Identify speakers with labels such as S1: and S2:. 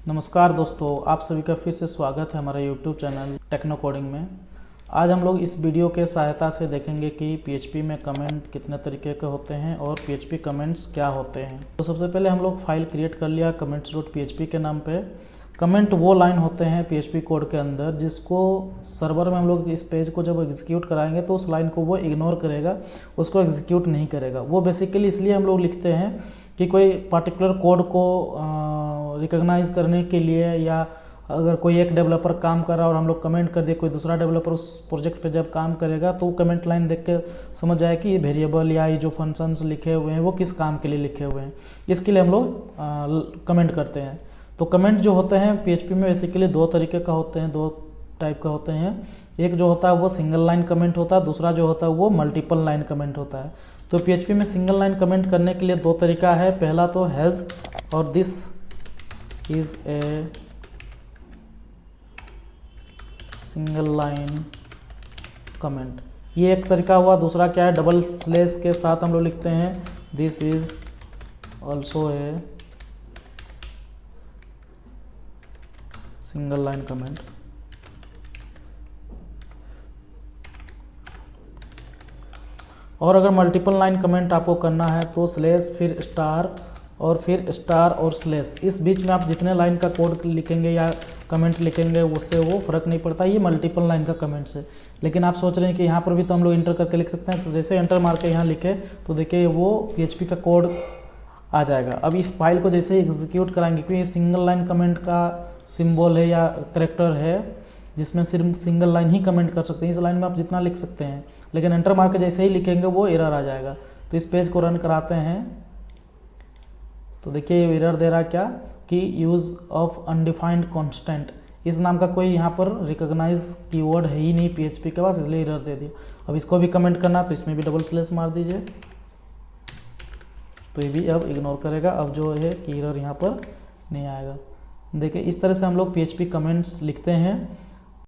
S1: नमस्कार दोस्तों, आप सभी का फिर से स्वागत है हमारे YouTube चैनल टेक्नो कोडिंग में। आज हम लोग इस वीडियो के सहायता से देखेंगे कि PHP में कमेंट कितने तरीके के होते हैं और PHP कमेंट्स क्या होते हैं। तो सबसे पहले हम लोग फाइल क्रिएट कर लिया comments.php के नाम पे। कमेंट वो लाइन होते हैं PHP कोड के अंदर जिसको सर्वर में हम लोग इस पेज को जब एग्जीक्यूट कराएंगे तो उस लाइन को वो इग्नोर करेगा, उसको एग्जीक्यूट नहीं करेगा। वो बेसिकली इसलिए हम लोग लिखते हैं कि कोई पर्टिकुलर कोड को रिकॉग्नाइज करने के लिए, या अगर कोई एक डेवलपर काम कर रहा है और हम लोग कमेंट कर दिए, कोई दूसरा डेवलपर उस प्रोजेक्ट पे जब काम करेगा तो वो कमेंट लाइन देख के समझ जाए कि ये वेरिएबल या ये जो फंक्शंस लिखे हुए हैं वो किस काम के लिए लिखे हुए हैं। इसके लिए हम लोग कमेंट करते हैं। तो कमेंट जो होते हैं PHP में बेसिकली दो तरीके का होते हैं, दो टाइप का होते हैं। एक जो होता है वो सिंगल लाइन कमेंट होता है, दूसरा जो होता है वो मल्टीपल लाइन कमेंट होता है। तो PHP में सिंगल लाइन कमेंट करने के लिए दो तरीका है। पहला तो हैज़ और this is a single line comment, ये एक तरीका हुआ। दूसरा क्या है, डबल स्लैश के साथ हम लोग लिखते हैं this is also a single line comment. और अगर मल्टीपल लाइन कमेंट आपको करना है तो स्लैश फिर स्टार और फिर स्टार और स्लैश, इस बीच में आप जितने लाइन का कोड लिखेंगे या कमेंट लिखेंगे उससे वो फ़र्क नहीं पड़ता। ये मल्टीपल लाइन का कमेंट से। लेकिन आप सोच रहे हैं कि यहाँ पर भी तो हम लोग इंटर करके लिख सकते हैं, तो जैसे एंटर मार के यहाँ लिखे तो देखिए वो PHP का कोड आ जाएगा। अब इस फाइल को जैसे ही एग्जीक्यूट कराएंगे, क्योंकि ये सिंगल लाइन कमेंट का सिंबल है या करेक्टर है जिसमें सिर्फ सिंगल लाइन ही कमेंट कर सकते हैं। इस लाइन में आप जितना लिख सकते हैं, लेकिन एंटर मार के जैसे ही लिखेंगे वो एरर आ जाएगा। तो इस पेज को रन कराते हैं तो देखिए ये एरर दे रहा है क्या कि यूज़ ऑफ अनडिफाइंड कांस्टेंट, इस नाम का कोई यहाँ पर रिकॉग्नाइज कीवर्ड है ही नहीं PHP के पास, इसलिए एरर दे दिया। अब इसको भी कमेंट करना तो इसमें भी डबल स्लैश मार दीजिए, तो ये भी अब इग्नोर करेगा। अब जो है कि एरर यहाँ पर नहीं आएगा। देखिए इस तरह से हम लोग PHP कमेंट्स लिखते हैं।